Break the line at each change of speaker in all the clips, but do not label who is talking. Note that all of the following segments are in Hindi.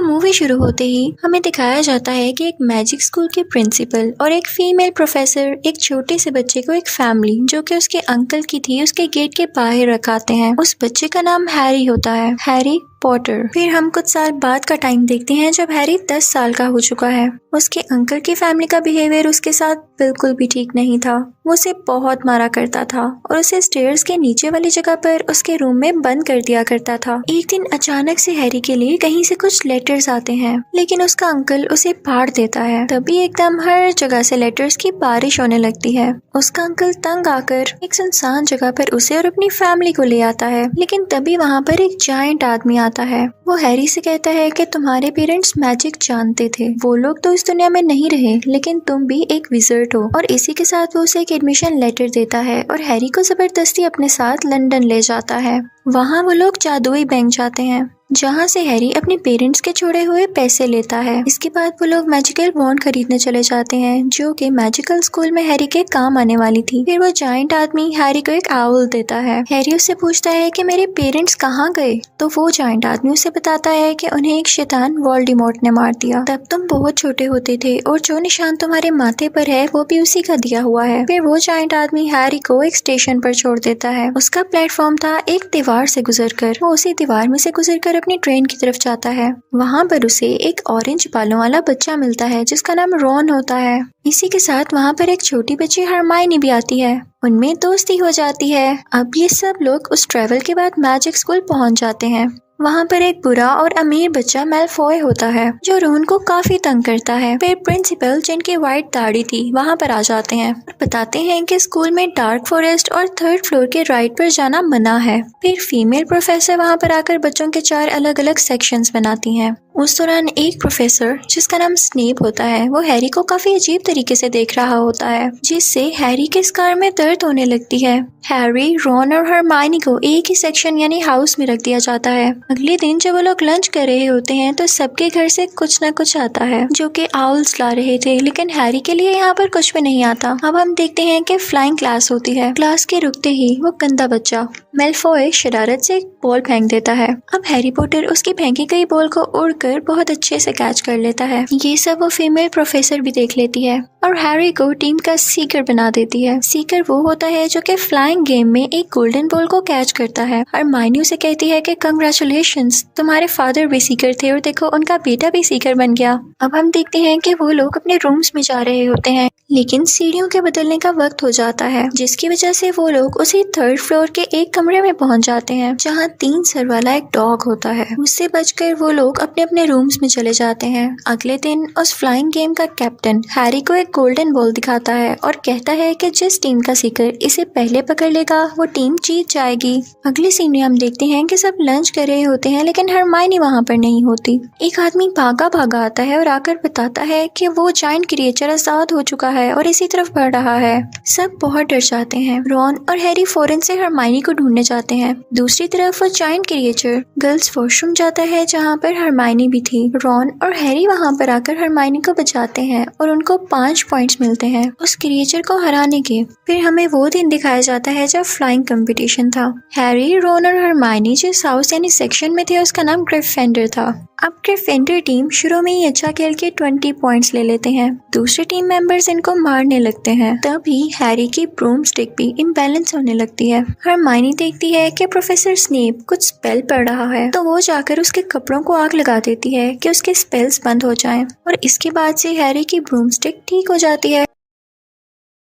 मूवी शुरू होते ही हमें दिखाया जाता है कि एक मैजिक स्कूल के प्रिंसिपल और एक फीमेल प्रोफेसर एक छोटे से बच्चे को एक फैमिली जो कि उसके अंकल की थी उसके गेट के बाहर रखाते हैं। उस बच्चे का नाम हैरी होता है, हैरी पॉटर। फिर हम कुछ साल बाद का टाइम देखते हैं जब हैरी 10 साल का हो चुका है। उसके अंकल की फैमिली का बिहेवियर उसके साथ बिल्कुल भी ठीक नहीं था। वो उसे बहुत मारा करता था और उसे स्टेयर्स के नीचे वाली जगह पर उसके रूम में बंद कर दिया करता था। एक दिन अचानक से हैरी के लिए कहीं से कुछ लेटर्स आते हैं, लेकिन उसका अंकल उसे फाड़ देता है। तभी एकदम हर जगह से लेटर्स की बारिश होने लगती है। उसका अंकल तंग आकर एक सुनसान जगह पर उसे और अपनी फैमिली को ले आता है, लेकिन तभी वहाँ पर एक जायंट आदमी आता है। वो हैरी से कहता है कि तुम्हारे पेरेंट्स मैजिक जानते थे, वो लोग तो इस दुनिया में नहीं रहे, लेकिन तुम भी एक विज़र्ड हो। और इसी के साथ वो उसे एक एडमिशन लेटर देता है और हैरी को जबरदस्ती अपने साथ लंदन ले जाता है। वहाँ वो लोग जादुई बैंक जाते हैं जहाँ से हैरी अपने पेरेंट्स के छोड़े हुए पैसे लेता है। इसके बाद वो लोग मैजिकल वॉन्ड खरीदने चले जाते हैं जो कि मैजिकल स्कूल में हैरी के काम आने वाली थी। फिर वो जायंट आदमी हैरी को एक आउल देता है। हैरी उससे पूछता है कि मेरे पेरेंट्स कहाँ गए, तो वो जायंट आदमी उसे बताता है कि उन्हें एक शैतान वोल्डेमॉर्ट ने मार दिया। तब तुम बहुत छोटे होते थे और जो निशान तुम्हारे माथे पर है वो भी उसी का दिया हुआ है। फिर वो जायंट आदमी हैरी को एक स्टेशन पर छोड़ देता है। उसका प्लेटफॉर्म था एक दीवार से गुजरकर। वो उसी दीवार में से गुजरकर अपनी ट्रेन की तरफ जाता है। वहाँ पर उसे एक ऑरेंज बालों वाला बच्चा मिलता है जिसका नाम रॉन होता है। इसी के साथ वहाँ पर एक छोटी बच्ची हरमाइनी भी आती है। उनमें दोस्ती हो जाती है। अब ये सब लोग उस ट्रेवल के बाद मैजिक स्कूल पहुँच जाते हैं। वहाँ पर एक बुरा और अमीर बच्चा मैलफॉय होता है जो रोन को काफी तंग करता है। फिर प्रिंसिपल जिनकी व्हाइट दाढ़ी थी वहाँ पर आ जाते हैं और बताते हैं कि स्कूल में डार्क फॉरेस्ट और 3rd फ्लोर के राइड पर जाना मना है। फिर फीमेल प्रोफेसर वहाँ पर आकर बच्चों के 4 अलग अलग सेक्शंस बनाती हैं। उस दौरान एक प्रोफेसर जिसका नाम स्नेप होता है वो हैरी को काफी अजीब तरीके से देख रहा होता है, जिससे हैरी के स्कार में दर्द होने लगती है। हैरी, रॉन और हरमाइनी को एक ही सेक्शन यानी हाउस में रख दिया जाता है। अगले दिन जब वो लोग लंच कर रहे होते हैं तो सबके घर से कुछ न कुछ आता है जो कि आउल्स ला रहे थे, लेकिन हैरी के लिए यहाँ पर कुछ भी नहीं आता। अब हम देखते हैं कि फ्लाइंग क्लास होती है। क्लास के रुकते ही वो गंदा बच्चा मैलफॉय शरारत से एक बॉल फेंक देता है। अब हैरी पॉटर उसकी फेंकी गई बॉल को उड़कर बहुत अच्छे से कैच कर लेता है। ये सब वो फीमेल प्रोफेसर भी देख लेती है और हैरी को टीम का सीकर बना देती है। सीकर वो होता है जो कि फ्लाइंग गेम में एक गोल्डन बॉल को कैच करता है। हरमाइनी उसे कहती है कि कंग्रेचुलेशंस, तुम्हारे फादर भी सीकर थे और देखो उनका बेटा भी सीकर बन गया। अब हम देखते हैं कि वो लोग अपने रूम्स में जा रहे होते हैं, लेकिन सीढ़ियों के बदलने का वक्त हो जाता है, जिसकी वजह से वो लोग उसी 3rd फ्लोर के एक कमरे में पहुंच जाते हैं जहां 3 सर वाला एक डॉग होता है। उससे बचकर वो लोग अपने अपने रूम्स में चले जाते हैं। अगले दिन उस फ्लाइंग गेम का कैप्टन हैरी को एक गोल्डन बॉल दिखाता है और कहता है कि जिस टीम का सीकर इसे पहले पकड़ लेगा वो टीम जीत जाएगी। अगले सीन में हम देखते हैं कि सब लंच कर रहे होते हैं, लेकिन हरमाइनी वहाँ पर नहीं होती। एक आदमी भागा भागा आता है और आकर बताता है कि वो जायंट क्रिएचर आजाद हो चुका है और इसी तरफ बढ़ रहा है। सब बहुत डर जाते हैं। रॉन और हैरी फौरन से हरमाइनी को ढूंढने जाते हैं। दूसरी तरफ वो जायंट क्रिएचर गर्ल्स वॉशरूम जाता है जहाँ पर हरमाइनी भी थी। रॉन और हैरी वहाँ पर आकर हरमाइनी को बचाते हैं और उनको 5 पॉइंट्स मिलते हैं उस क्रिएचर को हराने के। फिर हमें वो दिन दिखाया जाता है जब फ्लाइंग कंपटीशन था। हैरी, रॉन और हरमाइनी जिस हाउस यानी सेक्शन में थे उसका नाम ग्रिफिंडर था। अब ग्रिफिंडर टीम शुरू में ही अच्छा खेल के 20 पॉइंट्स ले लेते हैं। दूसरे टीम मेंबर्स इनको मारने लगते हैं। तभी हैरी की ब्रूम स्टिक भी इम्बैलेंस होने लगती है। हरमाइनी देखती है कि प्रोफेसर स्नेप कुछ स्पेल पढ़ रहा है, तो वो जाकर उसके कपड़ों को आग लगा देती है कि उसके स्पेल्स बंद हो जाएं। और इसके बाद से हैरी की ब्रूम स्टिक ठीक हो जाती है।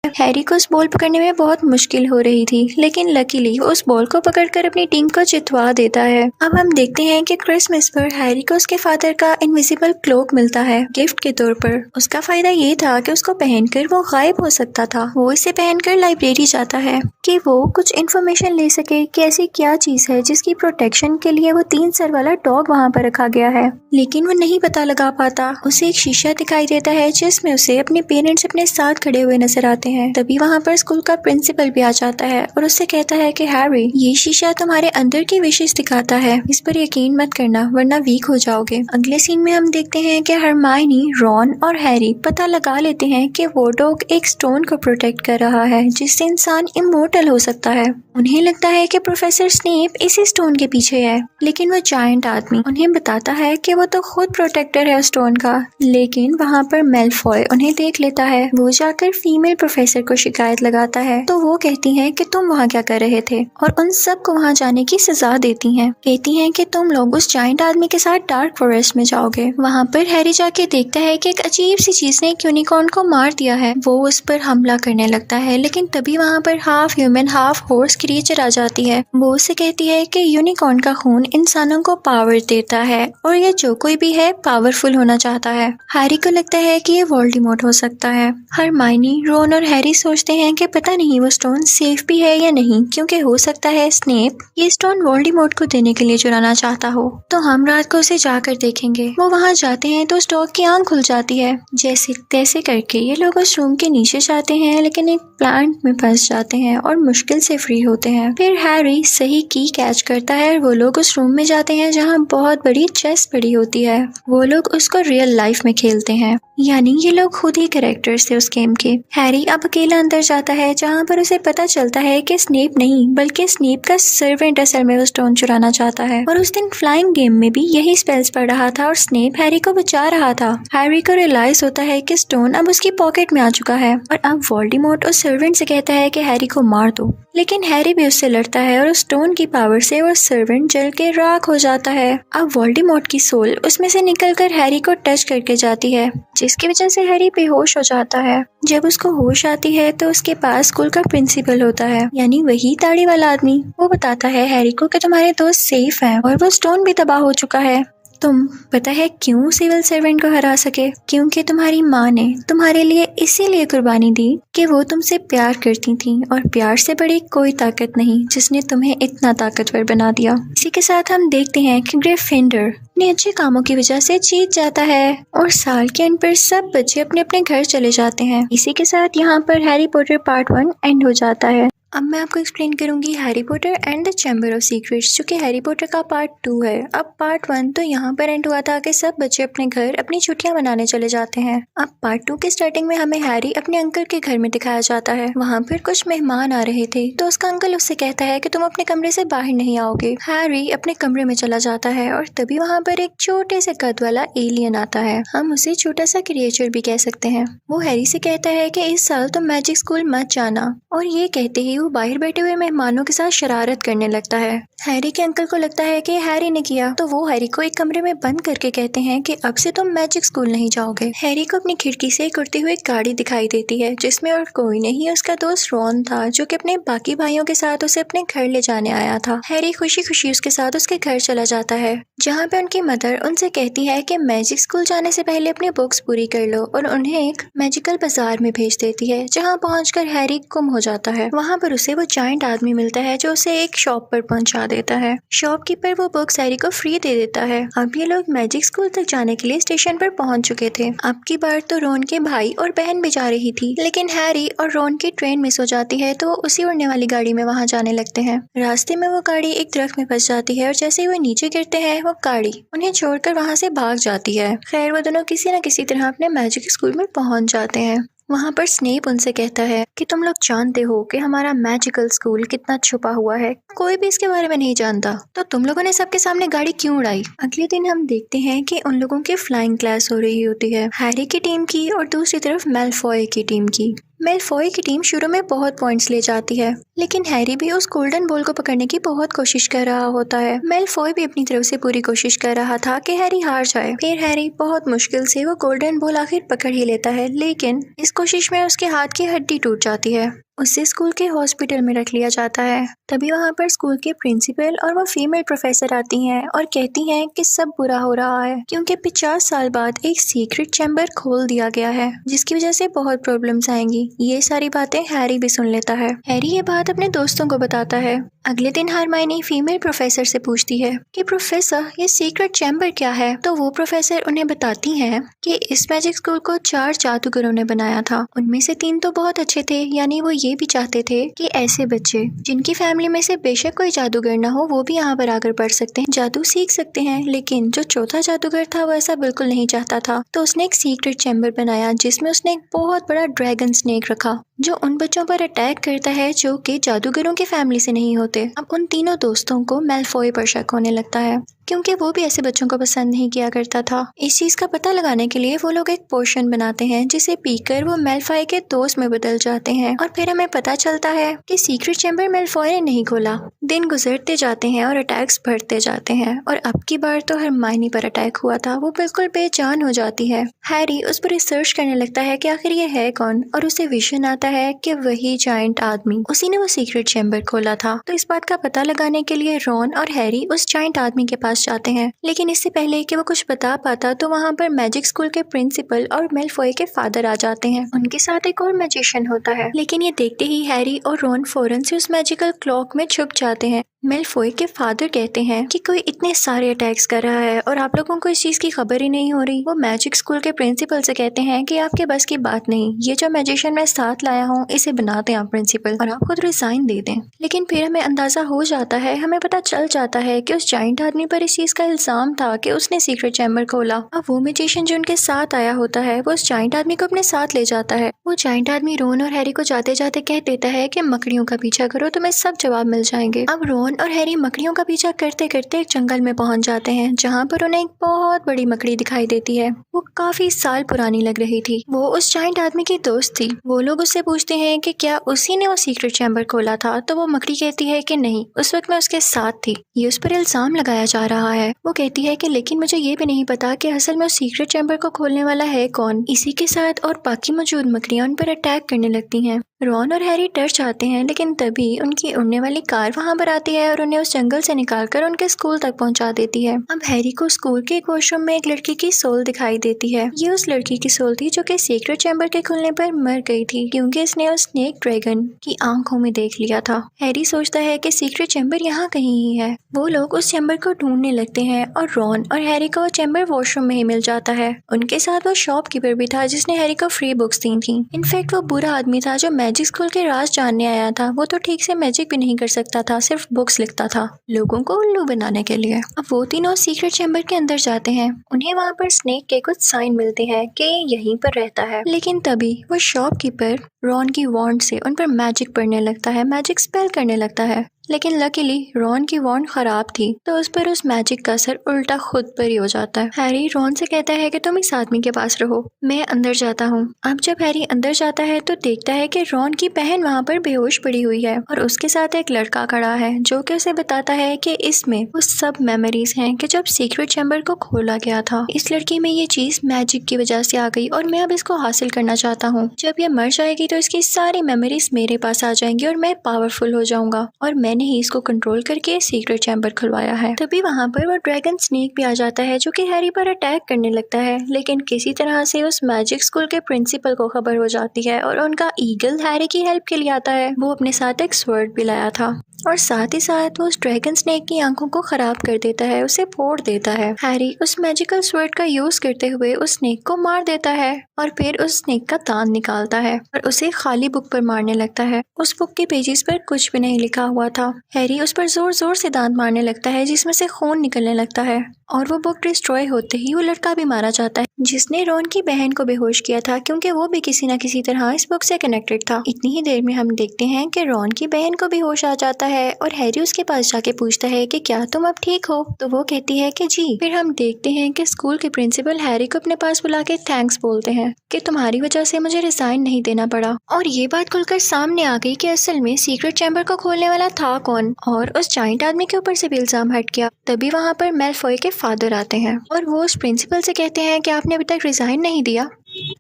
हैरी को उस बॉल पकड़ने में बहुत मुश्किल हो रही थी, लेकिन लकीली वो उस बॉल को पकड़कर अपनी टीम को जितवा देता है। अब हम देखते हैं कि क्रिसमस पर हैरी को उसके फादर का इनविजिबल क्लोक मिलता है गिफ्ट के तौर पर। उसका फायदा ये था कि उसको पहनकर वो गायब हो सकता था। वो इसे पहनकर लाइब्रेरी जाता है कि वो कुछ इन्फॉर्मेशन ले सके कि ऐसी क्या चीज है जिसकी प्रोटेक्शन के लिए वो 3 सर वाला डॉग वहाँ पर रखा गया है, लेकिन वो नहीं पता लगा पाता। उसे एक शीशा दिखाई देता है जिसमें उसे अपने पेरेंट्स अपने साथ खड़े हुए नजर आते हैं। हैं। तभी वहाँ पर स्कूल का प्रिंसिपल भी आ जाता है और उससे कहता है कि हैरी, ये शीशा तुम्हारे अंदर की विशेष दिखाता है, इस पर यकीन मत करना वरना वीक हो जाओगे। अगले सीन में हम देखते हैं कि हरमाइनी, रॉन और हैरी पता लगा लेते हैं कि वो डॉग एक स्टोन को प्रोटेक्ट कर रहा है जिससे इंसान इमोर्टल हो सकता है। उन्हें लगता है कि प्रोफेसर स्नेप इसी स्टोन के पीछे है, लेकिन वो जायंट आदमी उन्हें बताता है कि वो तो खुद प्रोटेक्टर है स्टोन का। लेकिन वहाँ पर मेलफॉय उन्हें देख लेता है। वो जाकर फीमेल प्रोफेसर को शिकायत लगाता है तो वो कहती है कि तुम वहाँ क्या कर रहे थे और उन सब को वहाँ जाने की सजा देती हैं। कहती हैं कि तुम लोग उस जायंट आदमी के साथ डार्क फॉरेस्ट में जाओगे। वहाँ पर हैरी जाके देखता है कि एक अजीब सी चीज ने एक यूनिकॉर्न को मार दिया है। वो उस पर हमला करने लगता है, लेकिन तभी वहाँ पर half human half horse creature आ जाती है। वो उससे कहती है कि यूनिकॉर्न का खून इंसानों को पावर देता है और ये जो कोई भी है पावरफुल होना चाहता है। हैरी को लगता है कि ये वोल्डेमॉर्ट हो सकता है। हरमाइनी, रॉन और हैरी सोचते हैं कि पता नहीं वो स्टोन सेफ भी है या नहीं, क्योंकि हो सकता है स्नेप ये स्टोन वोल्डेमॉर्ट को देने के लिए चुराना चाहता हो। तो हम रात को उसे जाकर देखेंगे। वो वहाँ जाते हैं तो उस डॉग की आंख खुल जाती है। जैसे तैसे करके ये लोग उस रूम के नीचे जाते हैं, लेकिन एक प्लांट में फंस जाते हैं और मुश्किल से फ्री होते हैं। फिर हैरी सही की कैच करता है और वो लोग उस रूम में जाते हैं जहाँ बहुत बड़ी चेस पड़ी होती है। वो लोग उसको रियल लाइफ में खेलते हैं, यानी ये लोग खुद ही कैरेक्टर्स थे उस गेम के। हैरी अब अकेला अंदर जाता है जहाँ पर उसे पता चलता है कि स्नेप नहीं बल्कि स्नेप का सर्वेंट असल में वो स्टोन चुराना चाहता है। और उस दिन फ्लाइंग गेम में भी यही स्पेल्स पढ़ रहा था और स्नेप हैरी को बचा रहा था। हैरी को रियलाइज होता है कि स्टोन अब उसकी पॉकेट में आ चुका है और अब वोल्डेमॉर्ट उस सर्वेंट से कहता है कि हैरी को मार दो, लेकिन हैरी भी उससे लड़ता है और उस स्टोन की पावर से वो सर्वेंट जल के राख हो जाता है। अब वोल्डेमॉर्ट की सोल उसमें से निकलकर हैरी को टच करके जाती है, जिसकी वजह से हैरी बेहोश हो जाता है। जब उसको होश आती है तो उसके पास स्कूल का प्रिंसिपल होता है, यानी वही दाढ़ी वाला आदमी। वो बताता है हैरी को कि तुम्हारे दोस्त सेफ हैं और वो स्टोन भी तबाह हो चुका है। तुम पता है क्यों सिविल सर्वेंट को हरा सके? क्योंकि तुम्हारी माँ ने तुम्हारे लिए इसीलिए कुर्बानी दी कि वो तुमसे प्यार करती थी और प्यार से बड़ी कोई ताकत नहीं जिसने तुम्हें इतना ताकतवर बना दिया। इसी के साथ हम देखते हैं कि ग्रिफिंडर अपने अच्छे कामों की वजह से जीत जाता है और साल के अंत पर सब बच्चे अपने अपने घर चले जाते हैं। इसी के साथ यहाँ पर हैरी पॉटर पार्ट 1 एंड हो जाता है। अब मैं आपको एक्सप्लेन करूंगी Harry Potter and the chamber of secrets, जो कि हैरी पॉटर का पार्ट 2 है। अब पार्ट 1 तो यहाँ पर एंड हुआ था कि सब बच्चे अपने घर अपनी छुट्टियां मनाने चले जाते हैं। अब पार्ट 2 के स्टार्टिंग में हमें हैरी अपने अंकल के घर में दिखाया जाता है। वहाँ पर कुछ मेहमान आ रहे थे तो उसका अंकल उससे कहता है कि तुम अपने कमरे से बाहर नहीं आओगे। हैरी अपने कमरे में चला जाता है और तभी वहाँ पर एक छोटे से कद वाला एलियन आता है। हम उसे छोटा सा क्रिएचर भी कह सकते हैं। वो हैरी से कहता है कि इस साल तुम मैजिक स्कूल मत जाना, और ये कहते ही वो बाहर बैठे हुए मेहमानों के साथ शरारत करने लगता है। हैरी के अंकल को लगता है कि हैरी ने किया, तो वो हैरी को एक कमरे में बंद करके कहते हैं कि अब से तुम मैजिक स्कूल नहीं जाओगे। हैरी को अपनी खिड़की से एक उड़ती हुई गाड़ी दिखाई देती है जिसमें और कोई नहीं उसका दोस्त रॉन था, जो कि अपने बाकी भाइयों के साथ उसे अपने घर ले जाने आया था। हैरी खुशी खुशी उसके साथ उसके घर चला जाता है, जहाँ पे उनकी मदर उनसे कहती है कि मैजिक स्कूल जाने से पहले अपनी बुक्स पूरी कर लो, और उन्हें एक मैजिकल बाजार में भेज देती है, जहाँ पहुंचकर हैरी गुम हो जाता है। वहाँ पर उसे वो जायंट आदमी मिलता है जो उसे एक शॉप पर पहुंचा देता है। शॉपकीपर वो बुक्स हैरी को फ्री दे देता है। अब ये लोग मैजिक स्कूल तक जाने के लिए स्टेशन पर पहुंच चुके थे। अब की बार तो रॉन के भाई और बहन भी जा रही थी, लेकिन हैरी और रॉन की ट्रेन मिस हो जाती है तो वो उसी उड़ने वाली गाड़ी में वहाँ जाने लगते हैं। रास्ते में वो गाड़ी एक दरख्त में फंस जाती है और जैसे ही वो नीचे गिरते हैं वो गाड़ी उन्हें छोड़कर वहाँ से भाग जाती है। खैर वो दोनों किसी न किसी तरह अपने मैजिक स्कूल में पहुंच जाते हैं। वहाँ पर स्नेप उनसे कहता है कि तुम लोग जानते हो कि हमारा मैजिकल स्कूल कितना छुपा हुआ है, कोई भी इसके बारे में नहीं जानता, तो तुम लोगों ने सबके सामने गाड़ी क्यों उड़ाई। अगले दिन हम देखते हैं कि उन लोगों की फ्लाइंग क्लास हो रही होती है, हैरी की टीम की और दूसरी तरफ मेलफॉय की टीम की। मेलफॉय की टीम शुरू में बहुत पॉइंट्स ले जाती है, लेकिन हैरी भी उस गोल्डन बॉल को पकड़ने की बहुत कोशिश कर रहा होता है। मेलफॉय भी अपनी तरफ से पूरी कोशिश कर रहा था कि हैरी हार जाए। फिर हैरी बहुत मुश्किल से वो गोल्डन बॉल आखिर पकड़ ही लेता है, लेकिन इस कोशिश में उसके हाथ की हड्डी टूट जाती है। उसे स्कूल के हॉस्पिटल में रख लिया जाता है। तभी वहाँ पर स्कूल के प्रिंसिपल और वो फीमेल प्रोफेसर आती हैं और कहती हैं कि सब बुरा हो रहा है क्योंकि 50 साल बाद एक सीक्रेट चैम्बर खोल दिया गया है जिसकी वजह से बहुत प्रॉब्लम्स आएंगी। ये सारी बातें हैरी भी सुन लेता है। हैरी ये बात अपने दोस्तों को बताता है। अगले दिन हरमाइनी फीमेल प्रोफेसर से पूछती है कि प्रोफेसर ये सीक्रेट चैम्बर क्या है। तो वो प्रोफेसर उन्हें बताती हैं कि इस मैजिक स्कूल को 4 जादूगरों ने बनाया था। उनमें से 3 तो बहुत अच्छे थे, यानी वो ये भी चाहते थे कि ऐसे बच्चे जिनकी फैमिली में से बेशक कोई जादूगर ना हो वो भी यहाँ पर आकर पढ़ सकते हैं, जादू सीख सकते हैं। लेकिन जो चौथा जादूगर था वो ऐसा बिल्कुल नहीं चाहता था। तो उसने एक सीक्रेट चैम्बर बनाया जिसमें उसने एक बहुत बड़ा ड्रैगन स्नेक रखा जो उन बच्चों पर अटैक करता है जो कि जादूगरों की फैमिली से नहीं होते। अब उन तीनों दोस्तों को मैलफॉय पर शक होने लगता है क्योंकि वो भी ऐसे बच्चों को पसंद नहीं किया करता था। इस चीज का पता लगाने के लिए वो लोग एक पोशन बनाते हैं जिसे पीकर वो मैलफॉय के दोस्त में बदल जाते हैं और फिर हमें पता चलता है कि सीक्रेट चैम्बर मैलफॉय ने नहीं खोला। दिन गुजरते जाते हैं और अटैक्स बढ़ते जाते हैं और अब की बार तो हरमाइनी पर अटैक हुआ था। वो बिल्कुल बेजान हो जाती है। हैरी उस पर रिसर्च करने लगता है कि आखिर ये है कौन और उसे विजन आता है कि वही जायंट आदमी, उसी ने वो सीक्रेट चैम्बर खोला था। तो इस बात का पता लगाने के लिए रॉन और हैरी उस जायंट आदमी के पास जाते हैं। लेकिन इससे पहले कि वो कुछ बता पाता तो वहाँ पर मैजिक स्कूल के प्रिंसिपल और मैलफॉय के फादर आ जाते हैं। उनके साथ एक और मैजिशियन होता है। लेकिन ये देखते ही हैरी और रॉन फौरन से उस मैजिकल क्लॉक में छुप जाते हैं। मैलफॉय के फादर कहते हैं कि कोई इतने सारे अटैक्स कर रहा है और आप लोगों को इस चीज की खबर ही नहीं हो रही। वो मैजिक स्कूल के प्रिंसिपल से कहते हैं कि आपके बस की बात नहीं, ये जो मैजिशियन मैं साथ लाया हूँ इसे बना दें आप प्रिंसिपल और आप खुद रिजाइन दे दें। लेकिन फिर हमें अंदाजा हो जाता है, हमें पता चल जाता है कि उस जायंट आदमी पर इस चीज का इल्जाम था कि उसने सीक्रेट चैम्बर खोला। अब वो मैजिशियन जो उनके साथ आया होता है वो उस जायंट आदमी को अपने साथ ले जाता है। वो जायंट आदमी रोन और हैरी को जाते जाते कह देता है कि मकड़ियों का पीछा करो, तुम्हें सब जवाब मिल जाएंगे। अब रोन और हैरी मकड़ियों का पीछा करते करते एक जंगल में पहुंच जाते हैं जहाँ पर उन्हें एक बहुत बड़ी मकड़ी दिखाई देती है। वो काफी साल पुरानी लग रही थी। वो उस जायंट आदमी की दोस्त थी। वो लोग उससे पूछते हैं कि क्या उसी ने वो सीक्रेट चैम्बर खोला था। तो वो मकड़ी कहती है कि नहीं, उस वक्त मैं उसके साथ थी। ये उस पर इल्जाम लगाया जा रहा है। वो कहती है कि लेकिन मुझे ये भी नहीं पता कि असल में उस सीक्रेट चैम्बर को खोलने वाला है कौन। इसी के साथ और बाकी मौजूद मकड़ियां उन पर अटैक करने लगती हैं। रॉन और हैरी डर जाते हैं लेकिन तभी उनकी उड़ने वाली कार वहां पर आती है और उन्हें उस जंगल से निकालकर उनके स्कूल तक पहुंचा देती है। अब हैरी को स्कूल के एक वॉशरूम में एक लड़की की सोल दिखाई देती है। ये उस लड़की की सोल थी जो कि सीक्रेट चैम्बर के खुलने पर मर गई थी क्योंकि इसने उस स्नेक ड्रैगन की आंखों में देख लिया था। हैरी सोचता है कि सीक्रेट चैम्बर यहाँ कहीं ही है। वो लोग उस चैम्बर को ढूंढने लगते हैं और रॉन और हैरी को वो चैम्बर वॉशरूम में ही मिल जाता है। उनके साथ वो शॉपकीपर भी था जिसने हैरी को फ्री बुक्स दी थी। इनफैक्ट वो बुरा आदमी था जो मैजिक स्कूल के राज जानने आया था। वो तो ठीक से मैजिक भी नहीं कर सकता था, सिर्फ बुक्स लिखता था लोगों को उल्लू बनाने के लिए। अब वो तीनों सीक्रेट चैम्बर के अंदर जाते हैं। उन्हें वहाँ पर स्नेक के कुछ साइन मिलते हैं कि यहीं पर रहता है। लेकिन तभी वो शॉपकीपर रॉन की वॉन्ड से उन पर मैजिक पढ़ने लगता है, मैजिक स्पेल करने लगता है। लेकिन लकीली रॉन की वॉन्ड खराब थी तो उस पर उस मैजिक का असर उल्टा खुद पर ही हो जाता है। हैरी रॉन से कहता है कि तुम इस आदमी के पास रहो, मैं अंदर जाता हूँ। अब जब हैरी अंदर जाता है तो देखता है कि रॉन की बहन वहाँ पर बेहोश पड़ी हुई है और उसके साथ एक लड़का खड़ा है जो कि उसे बताता है कि इसमें वो सब मेमोरीज हैं कि जब सीक्रेट चैम्बर को खोला गया था। इस लड़की में ये चीज मैजिक की वजह से आ गई और मैं अब इसको हासिल करना चाहता हूँ। जब ये मर जाएगी तो इसकी सारी मेमोरीज मेरे पास आ जाएंगी और मैं पावरफुल हो जाऊंगा और मैंने ही इसको कंट्रोल करके सीक्रेट चैम्बर खुलवाया है। तभी वहाँ पर वो ड्रैगन स्नेक भी आ जाता है जो कि हैरी पर अटैक करने लगता है। लेकिन किसी तरह से उस मैजिक स्कूल के प्रिंसिपल को खबर हो जाती है और उनका ईगल हैरी की हेल्प के लिए आता है। वो अपने साथ एक स्वर्ड भी लाया था और साथ ही साथ वो उस ड्रैगन स्नेक की आंखों को खराब कर देता है, उसे फोड़ देता है। हैरी उस मैजिकल स्वर्ड का यूज करते हुए उस स्नेक को मार देता है और फिर उस स्नेक का दांत निकालता है और उसे खाली बुक पर मारने लगता है। उस बुक के पेजेस पर कुछ भी नहीं लिखा हुआ था। हैरी उस पर जोर जोर से दांत मारने लगता है जिसमें से खून निकलने लगता है और वो बुक डिस्ट्रॉय होते ही वो लड़का भी मारा जाता है जिसने रॉन की बहन को बेहोश किया था क्योंकि वो भी किसी न किसी तरह इस बुक से कनेक्टेड था। इतनी ही देर में हम देखते हैं कि रॉन की बहन को भी होश आ जाता है और हैरी उसके पास जाके पूछता है कि क्या तुम अब ठीक हो। तो वो कहती है कि जी। फिर हम देखते हैं कि स्कूल के प्रिंसिपल हैरी को अपने पास बुला के थैंक्स बोलते हैं कि तुम्हारी वजह से मुझे रिजाइन नहीं देना पड़ा। और ये बात खुलकर सामने आ गई कि असल में सीक्रेट चैम्बर को खोलने वाला था कौन और उस जायंट आदमी के ऊपर से भी इल्जाम हट गया। तभी वहाँ पर मैलफॉय के फादर आते हैं और वो उस प्रिंसिपल से कहते हैं कि आपने अभी तक रिजाइन नहीं दिया।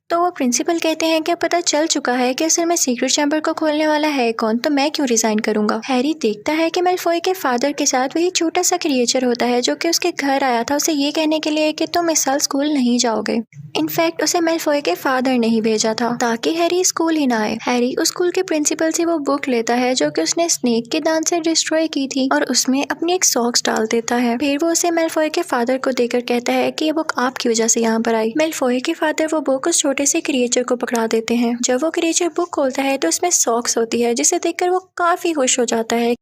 तो वो प्रिंसिपल कहते हैं कि अब पता चल चुका है कि असल में सीक्रेट चैम्बर को खोलने वाला है कौन, तो मैं क्यों रिजाइन करूंगा। हैरी देखता है कि मेलफॉय के फादर के साथ वही छोटा सा क्रिएचर होता है जो कि उसके घर आया था उसे ये कहने के लिए कि तुम इस साल स्कूल नहीं जाओगे। इनफैक्ट उसे मेलफॉय के फादर ने ही भेजा था ताकि हैरी स्कूल ही ना आए। हैरी उस स्कूल के प्रिंसिपल से वो बुक लेता है जो कि उसने स्नेक के दान से डिस्ट्रॉय की थी और उसमें अपनी एक सॉक्स डाल देता है। फिर वो उसे मेलफॉय के फादर को देकर कहता है कि ये बुक आपकी वजह से यहाँ पर आई। मेलफॉय के फादर वो बुक उस छोटे से क्रिएचर को पकड़ा देते हैं। जब वो क्रिएचर बुक खोलता है तो उसमें सॉक्स होती है जिसे देखकर वो काफी खुश हो जाता है।